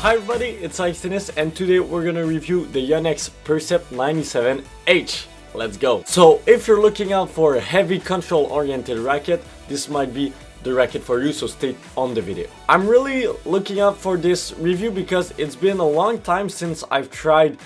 Hi everybody, it's Cyclone, and today we're gonna review the Yonex Percept 97H. Let's go. So if you're looking out for a heavy control oriented racket, this might be the racket for you, so stay on the video. I'm really looking out for this review because it's been a long time since I've tried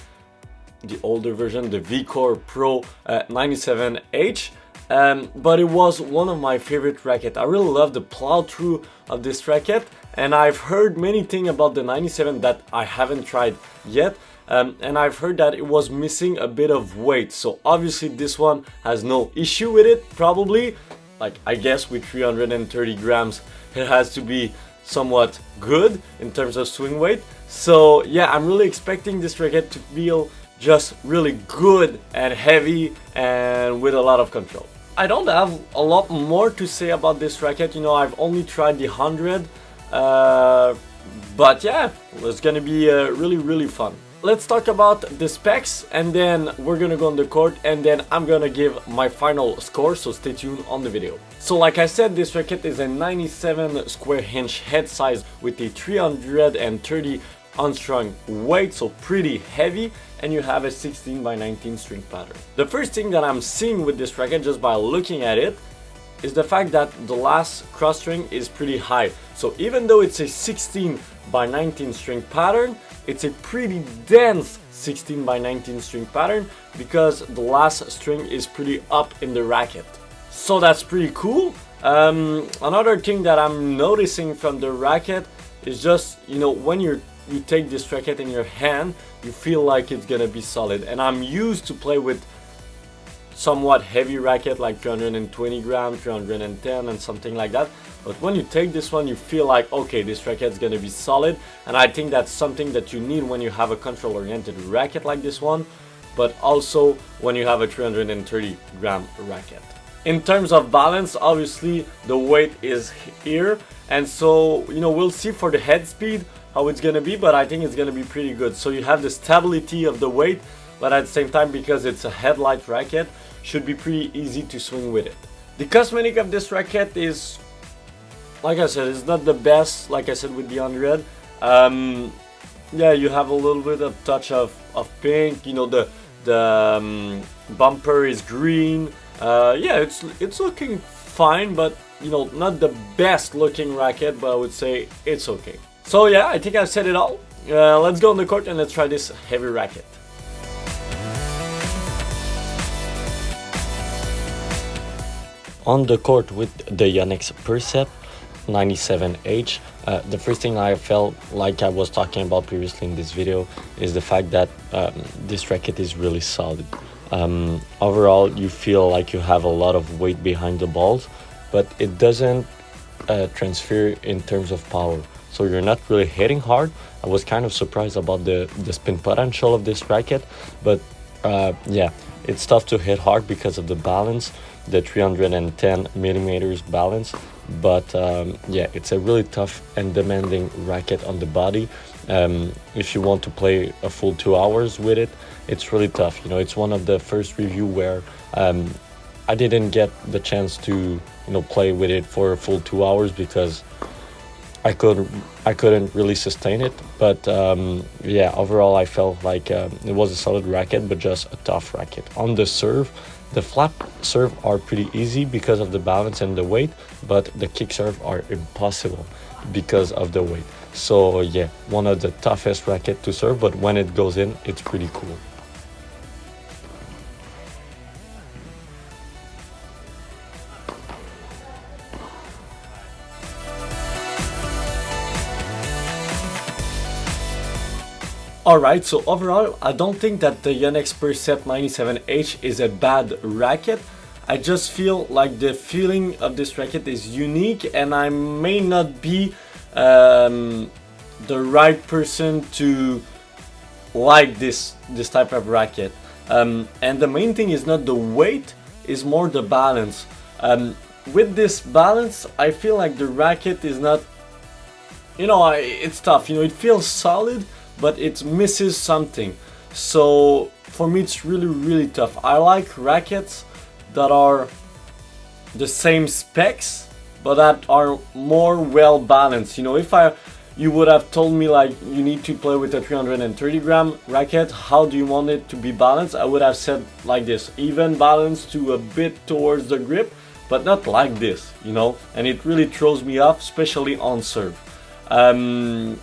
the older version, the Volkl Pro 97H. But it was one of my favorite rackets. I really love the plow through of this racket, and I've heard many things about the 97 that I haven't tried yet, and I've heard that it was missing a bit of weight. So obviously this one has no issue with it, probably. Like, I guess with 330 grams it has to be somewhat good in terms of swing weight. So yeah, I'm really expecting this racket to feel just really good and heavy and with a lot of control. I don't have a lot more to say about this racket. You know, I've only tried the 100, but yeah, it's gonna be really fun. Let's talk about the specs, and then we're gonna go on the court, and then I'm gonna give my final score, so stay tuned on the video. So like I said, this racket is a 97 square inch head size with a 330 unstrung weight, so pretty heavy, and you have a 16 by 19 string pattern. The first thing that I'm seeing with this racket, just by looking at it, is the fact that the last cross string is pretty high. So even though it's a 16 by 19 string pattern, it's a pretty dense 16 by 19 string pattern because the last string is pretty up in the racket. So that's pretty cool. Another thing that I'm noticing from the racket is just, you know, when you take this racket in your hand, you feel like it's gonna be solid. And I'm used to play with somewhat heavy racket like 320 grams, 310 and something like that. But when you take this one, you feel like, okay, this racket's gonna be solid. And I think that's something that you need when you have a control oriented racket like this one, but also when you have a 330 gram racket. In terms of balance, obviously the weight is here, and so, you know, we'll see for the head speed how it's gonna be, but I think it's gonna be pretty good. So you have the stability of the weight, but at the same time, because it's a headlight racket, should be pretty easy to swing with it. The cosmetic of this racket is, like I said, it's not the best, like I said with the 100. Yeah, you have a little bit of touch of pink, you know, the bumper is green. Yeah, it's looking fine, but you know, not the best looking racket, but I would say it's okay. So yeah, I think I've said it all. Let's go on the court and let's try this heavy racket. On the court with the Yonex Percept 97H, the first thing I felt like I was talking about previously in this video is the fact that this racket is really solid. Overall, you feel like you have a lot of weight behind the balls, but it doesn't transfer in terms of power. So you're not really hitting hard. I was kind of surprised about the spin potential of this racket, but yeah, it's tough to hit hard because of the balance, the 310 millimeters balance. But yeah, it's a really tough and demanding racket on the body. If you want to play a full 2 hours with it, it's really tough. You know, it's one of the first review where I didn't get the chance to, you know, play with it for a full 2 hours because I couldn't really sustain it. But yeah, overall I felt like it was a solid racket, but just a tough racket. On the serve, the flat serve are pretty easy because of the balance and the weight, but the kick serve are impossible because of the weight. So yeah, one of the toughest racket to serve, but when it goes in, it's pretty cool. Alright, so overall, I don't think that the Yonex Percept 97H is a bad racket. I just feel like the feeling of this racket is unique, and I may not be the right person to like this type of racket. And the main thing is not the weight, is more the balance. With this balance, I feel like the racket is not, you know, it's tough. You know, it feels solid, but it misses something. So for me, it's really tough. I like rackets that are the same specs, but that are more well balanced. You know, if you would have told me like you need to play with a 330 gram racket. How do you want it to be balanced? I would have said like this, even balance to a bit towards the grip, but not like this, you know, and it really throws me off, especially on serve.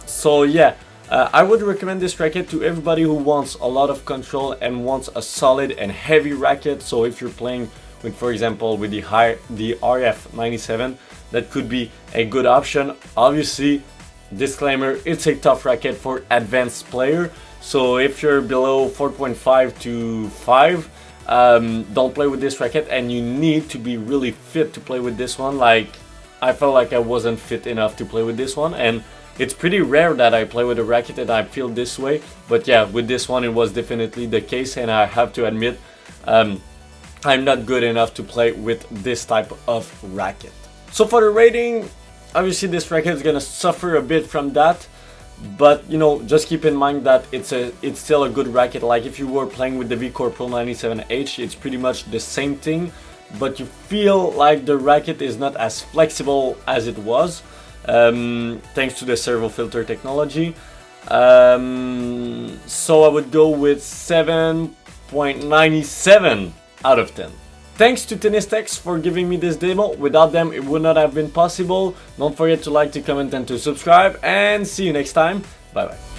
So yeah, I would recommend this racket to everybody who wants a lot of control and wants a solid and heavy racket. So if you're playing with, for example, with the RF97, that could be a good option. Obviously, disclaimer, it's a tough racket for advanced player. So if you're below 4.5 to 5, don't play with this racket, and you need to be really fit to play with this one. Like, I felt like I wasn't fit enough to play with this one, and it's pretty rare that I play with a racket and I feel this way. But yeah, with this one it was definitely the case, and I have to admit I'm not good enough to play with this type of racket. So for the rating, obviously this racket is gonna suffer a bit from that, but you know, just keep in mind that it's still a good racket. Like if you were playing with the Volkl Pro 97H, it's pretty much the same thing, but you feel like the racket is not as flexible as it was, thanks to the servo filter technology. So I would go with 7.97 out of 10. Thanks to Tennistex for giving me this demo. Without them, it would not have been possible. Don't forget to like, to comment, and to subscribe, and see you next time. Bye bye.